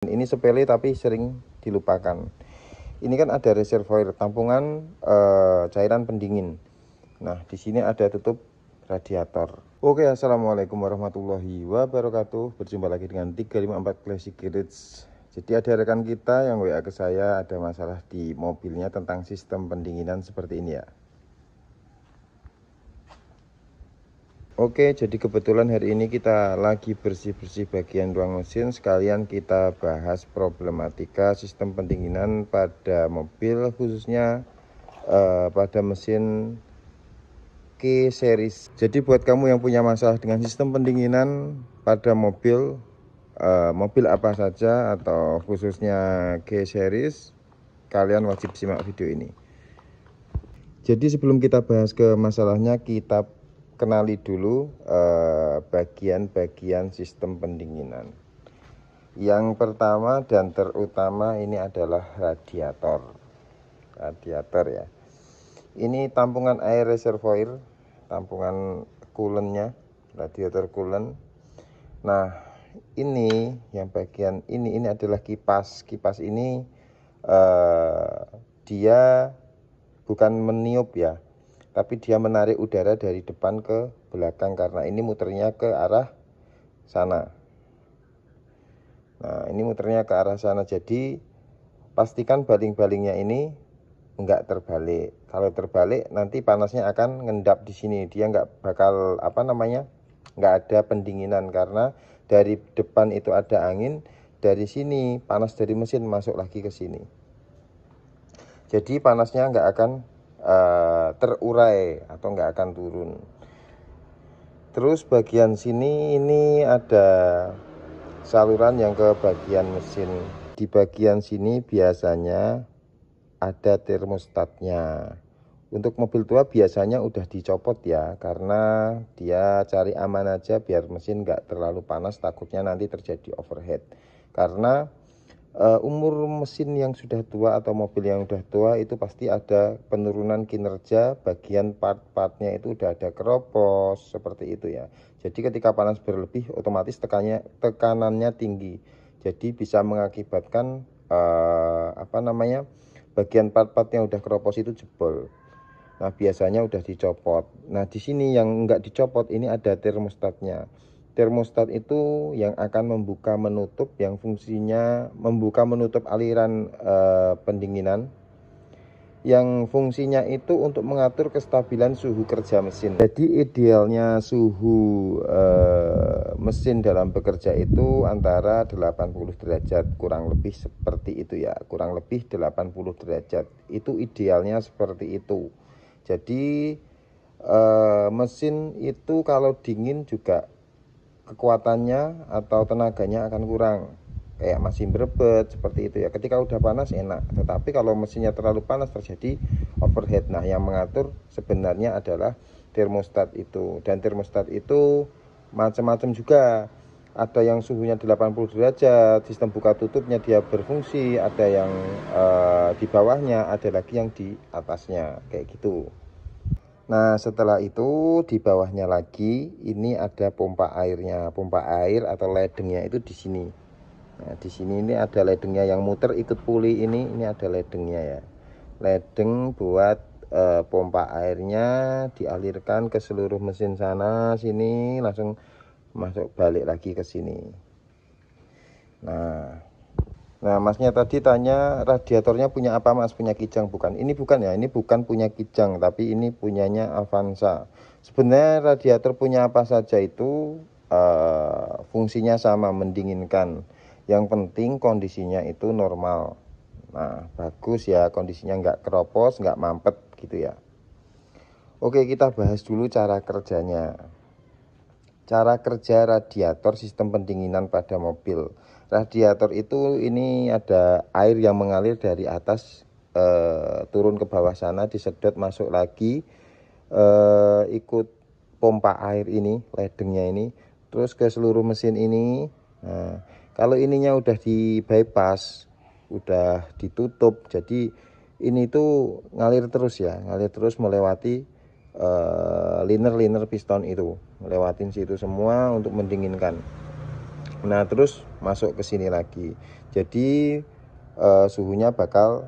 Ini sepele tapi sering dilupakan. Ini kan ada reservoir tampungan cairan pendingin. Nah, di sini ada tutup radiator. Oke, assalamualaikum warahmatullahi wabarakatuh. Berjumpa lagi dengan 354 Classic Garage. Jadi ada rekan kita yang WA ke saya, ada masalah di mobilnya tentang sistem pendinginan seperti ini ya. Oke, jadi kebetulan hari ini kita lagi bersih-bersih bagian ruang mesin, sekalian kita bahas problematika sistem pendinginan pada mobil, khususnya pada mesin K-Series. Jadi buat kamu yang punya masalah dengan sistem pendinginan pada mobil, mobil apa saja atau khususnya K-Series, kalian wajib simak video ini. Jadi sebelum kita bahas ke masalahnya, kita kenali dulu bagian-bagian sistem pendinginan. Yang pertama dan terutama ini adalah radiator. Radiator ya. Ini tampungan air reservoir, tampungan coolant-nya, radiator coolant. Nah, ini yang bagian ini adalah kipas. Kipas ini dia bukan meniup ya, tapi dia menarik udara dari depan ke belakang karena ini muternya ke arah sana. Nah, ini muternya ke arah sana, jadi pastikan baling-balingnya ini enggak terbalik. Kalau terbalik nanti panasnya akan ngendap di sini, dia enggak bakal enggak ada pendinginan karena dari depan itu ada angin, dari sini panas dari mesin masuk lagi ke sini. Jadi panasnya enggak akan terurai atau enggak akan turun. Terus bagian sini ini ada saluran yang ke bagian mesin. Di bagian sini biasanya ada termostatnya. Untuk mobil tua biasanya udah dicopot ya, karena dia cari aman aja biar mesin enggak terlalu panas, takutnya nanti terjadi overheat. Karena umur mesin yang sudah tua atau mobil yang sudah tua itu pasti ada penurunan kinerja, bagian part-partnya itu udah ada keropos seperti itu ya. Jadi ketika panas berlebih otomatis tekanannya tinggi, jadi bisa mengakibatkan bagian part-part yang udah keropos itu jebol. Nah, biasanya udah dicopot. Nah, di sini yang enggak dicopot ini ada termostatnya. Termostat itu yang akan membuka menutup, yang fungsinya membuka menutup aliran pendinginan, yang fungsinya itu untuk mengatur kestabilan suhu kerja mesin. Jadi idealnya suhu mesin dalam bekerja itu antara 80 derajat, kurang lebih seperti itu ya, kurang lebih 80 derajat. Itu idealnya seperti itu. Jadi mesin itu kalau dingin juga kekuatannya atau tenaganya akan kurang, kayak masih berebet seperti itu ya. Ketika udah panas enak, tetapi kalau mesinnya terlalu panas terjadi overheat. Nah, yang mengatur sebenarnya adalah termostat itu, dan termostat itu macam-macam juga. Ada yang suhunya 80 derajat, sistem buka tutupnya dia berfungsi, ada yang di bawahnya, ada lagi yang di atasnya kayak gitu. Nah, setelah itu di bawahnya lagi ini ada pompa airnya. Pompa air atau ledengnya itu di sini. Nah, di sini ini ada ledengnya yang muter ikut puli ini ada ledengnya ya. Ledeng buat pompa airnya dialirkan ke seluruh mesin sana sini, langsung masuk balik lagi ke sini. Nah, masnya tadi tanya radiatornya punya apa mas, punya kijang? Bukan, ini bukan ya, ini bukan punya kijang, tapi ini punyanya Avanza. Sebenarnya radiator punya apa saja itu fungsinya sama, mendinginkan. Yang penting kondisinya itu normal. Nah, bagus ya, kondisinya nggak keropos, nggak mampet gitu ya. Oke, kita bahas dulu cara kerjanya. Cara kerja radiator sistem pendinginan pada mobil. Radiator itu ini ada air yang mengalir dari atas turun ke bawah sana, disedot masuk lagi ikut pompa air ini, ledengnya ini, terus ke seluruh mesin ini. Nah, kalau ininya udah di bypass, udah ditutup, jadi ini tuh ngalir terus ya, ngalir terus melewati liner piston itu, melewatin situ semua untuk mendinginkan. Nah, terus masuk ke sini lagi. Jadi suhunya bakal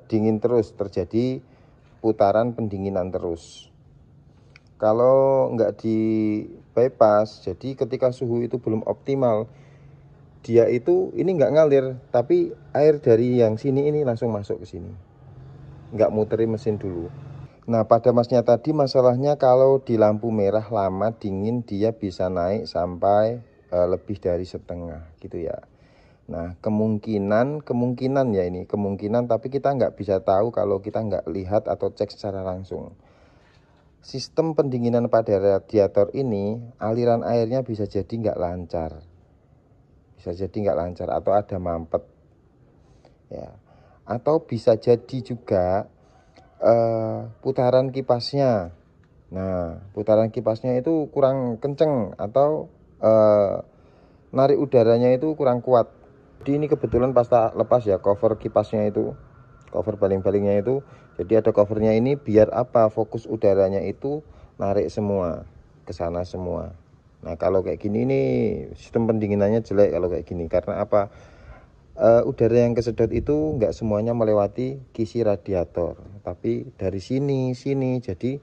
dingin terus, terjadi putaran pendinginan terus. Kalau nggak di bypass, jadi ketika suhu itu belum optimal, dia itu ini nggak ngalir, tapi air dari yang sini ini langsung masuk ke sini, nggak muterin mesin dulu. Nah, pada masnya tadi masalahnya kalau di lampu merah lama dingin dia bisa naik sampai lebih dari setengah gitu ya. Nah, kemungkinan ya ini kemungkinan, tapi kita nggak bisa tahu kalau kita nggak lihat atau cek secara langsung. Sistem pendinginan pada radiator ini aliran airnya bisa jadi nggak lancar, atau ada mampet ya, atau bisa jadi juga putaran kipasnya. Nah, putaran kipasnya itu kurang kenceng atau narik udaranya itu kurang kuat. Jadi ini kebetulan pas tak lepas ya cover kipasnya itu, cover baling-balingnya itu. Jadi ada covernya ini biar apa? Fokus udaranya itu narik semua ke sana semua. Nah, kalau kayak gini nih sistem pendinginannya jelek kalau kayak gini. Karena apa? Udara yang kesedot itu nggak semuanya melewati kisi radiator, tapi dari sini jadi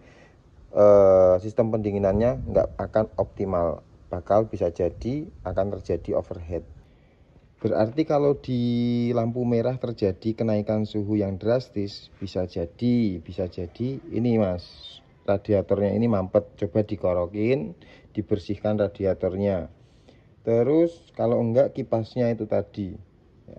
sistem pendinginannya nggak akan optimal, bakal bisa jadi akan terjadi overheat. Berarti kalau di lampu merah terjadi kenaikan suhu yang drastis, bisa jadi ini mas, radiatornya ini mampet. Coba dikorokin, dibersihkan radiatornya. Terus kalau enggak kipasnya itu tadi ya,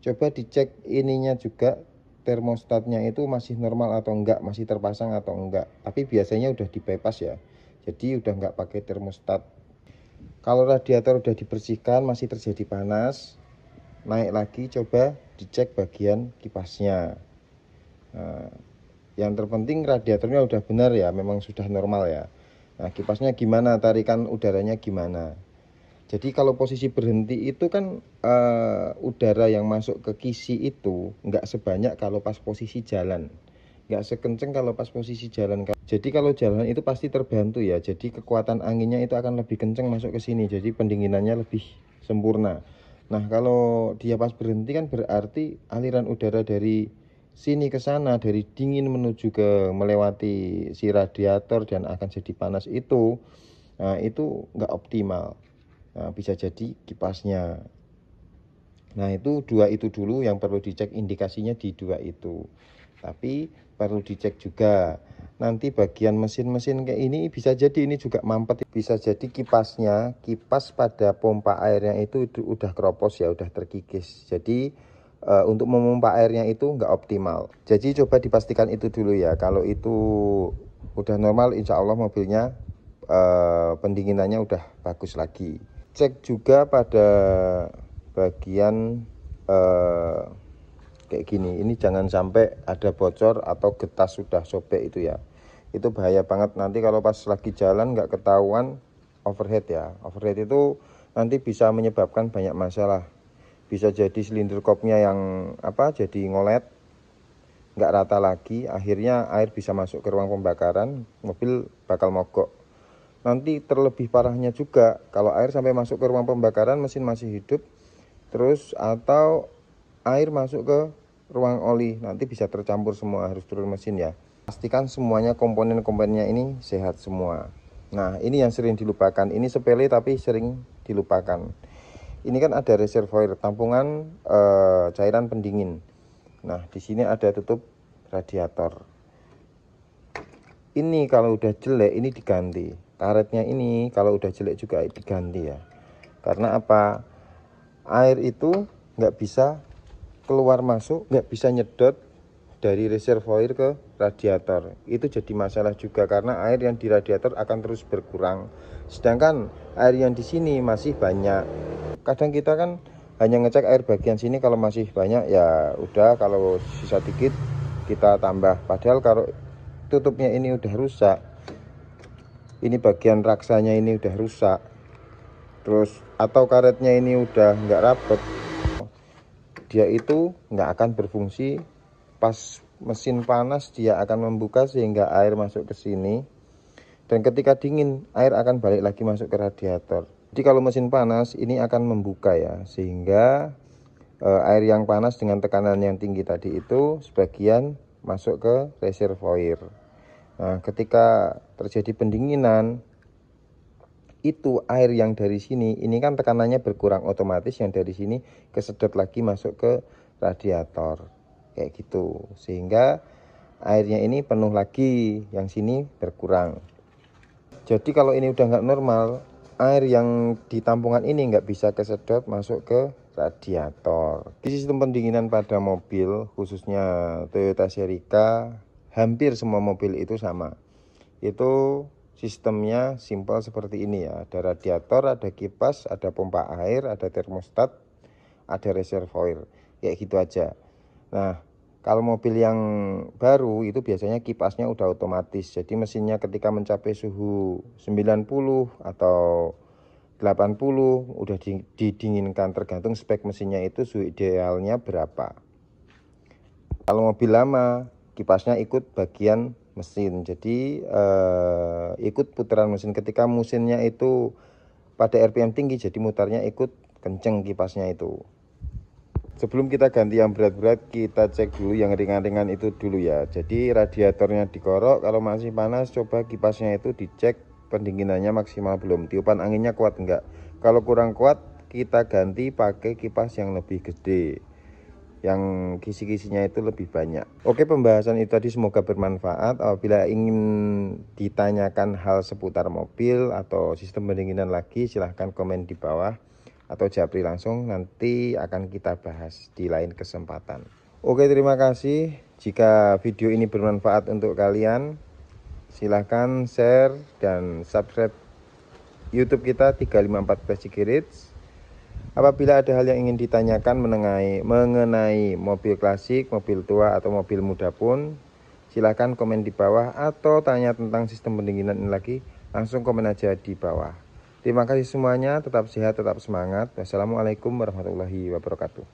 coba dicek ininya juga, termostatnya itu masih normal atau enggak, masih terpasang atau enggak. Tapi biasanya udah di bypass ya, jadi udah enggak pakai termostat. Kalau radiator udah dibersihkan masih terjadi panas, naik lagi, coba dicek bagian kipasnya. Nah, yang terpenting radiatornya udah benar ya, memang sudah normal ya. Nah, kipasnya gimana, tarikan udaranya gimana. Jadi kalau posisi berhenti itu kan udara yang masuk ke kisi itu nggak sebanyak kalau pas posisi jalan, nggak sekenceng kalau pas posisi jalan. Jadi kalau jalan itu pasti terbantu ya, jadi kekuatan anginnya itu akan lebih kenceng masuk ke sini, jadi pendinginannya lebih sempurna. Nah, kalau dia pas berhenti kan berarti aliran udara dari sini ke sana, dari dingin menuju ke melewati si radiator dan akan jadi panas itu, nah itu nggak optimal. Nah, bisa jadi kipasnya. Nah, itu dua itu dulu yang perlu dicek, indikasinya di dua itu. Tapi perlu dicek juga nanti bagian mesin-mesin kayak ini, bisa jadi ini juga mampet. Bisa jadi kipasnya, kipas pada pompa airnya itu udah keropos ya, udah terkikis. Jadi untuk memompa airnya itu nggak optimal. Jadi coba dipastikan itu dulu ya. Kalau itu udah normal, insya Allah mobilnya pendinginannya udah bagus lagi. Cek juga pada bagian kayak gini, ini jangan sampai ada bocor atau getas sudah sobek itu ya, itu bahaya banget. Nanti kalau pas lagi jalan nggak ketahuan overheat ya. Overheat itu nanti bisa menyebabkan banyak masalah. Bisa jadi silinder kopnya yang jadi ngolet, nggak rata lagi, akhirnya air bisa masuk ke ruang pembakaran, mobil bakal mogok. Nanti terlebih parahnya juga kalau air sampai masuk ke ruang pembakaran, mesin masih hidup terus, atau air masuk ke ruang oli, nanti bisa tercampur semua, harus turun mesin ya. Pastikan semuanya komponen-komponennya ini sehat semua. Nah, ini yang sering dilupakan, ini sepele tapi sering dilupakan. Ini kan ada reservoir, tampungan cairan pendingin. Nah, di sini ada tutup radiator. Ini kalau udah jelek ini diganti. Karetnya ini kalau udah jelek juga diganti ya. Karena apa? Air itu nggak bisa keluar masuk, nggak bisa nyedot dari reservoir ke radiator. Itu jadi masalah juga karena air yang di radiator akan terus berkurang. Sedangkan air yang di sini masih banyak. Kadang kita kan hanya ngecek air bagian sini, kalau masih banyak ya udah, kalau sisa dikit kita tambah. Padahal kalau tutupnya ini udah rusak, ini bagian raksanya ini udah rusak, terus atau karetnya ini udah nggak rapet, dia itu nggak akan berfungsi. Pas mesin panas dia akan membuka sehingga air masuk ke sini, dan ketika dingin air akan balik lagi masuk ke radiator. Jadi kalau mesin panas ini akan membuka ya, sehingga air yang panas dengan tekanan yang tinggi tadi itu sebagian masuk ke reservoir. Nah, ketika terjadi pendinginan, itu air yang dari sini, ini kan tekanannya berkurang, otomatis yang dari sini kesedot lagi masuk ke radiator, kayak gitu. Sehingga airnya ini penuh lagi, yang sini berkurang. Jadi kalau ini udah nggak normal, air yang di tampungan ini nggak bisa kesedot masuk ke radiator. Di sistem pendinginan pada mobil, khususnya Toyota Celica, hampir semua mobil itu sama. Itu sistemnya simpel seperti ini ya. Ada radiator, ada kipas, ada pompa air, ada termostat, ada reservoir. Kayak gitu aja. Nah, kalau mobil yang baru itu biasanya kipasnya udah otomatis. Jadi mesinnya ketika mencapai suhu 90 atau 80 udah didinginkan, tergantung spek mesinnya itu suhu idealnya berapa. Kalau mobil lama kipasnya ikut bagian mesin, jadi ikut putaran mesin. Ketika mesinnya itu pada RPM tinggi, jadi mutarnya ikut kenceng kipasnya itu. Sebelum kita ganti yang berat-berat, kita cek dulu yang ringan-ringan itu dulu ya. Jadi radiatornya dikorok, kalau masih panas coba kipasnya itu dicek pendinginannya maksimal belum, tiupan anginnya kuat enggak. Kalau kurang kuat, kita ganti pakai kipas yang lebih gede, yang kisi-kisinya itu lebih banyak. Oke, pembahasan itu tadi semoga bermanfaat. Apabila ingin ditanyakan hal seputar mobil atau sistem pendinginan lagi, silahkan komen di bawah atau japri langsung, nanti akan kita bahas di lain kesempatan. Oke, terima kasih. Jika video ini bermanfaat untuk kalian, silahkan share dan subscribe YouTube kita 354 Basic Garage. Apabila ada hal yang ingin ditanyakan mengenai mobil klasik, mobil tua, atau mobil muda pun, silahkan komen di bawah, atau tanya tentang sistem pendinginan ini lagi, langsung komen aja di bawah. Terima kasih semuanya, tetap sehat, tetap semangat. Wassalamualaikum warahmatullahi wabarakatuh.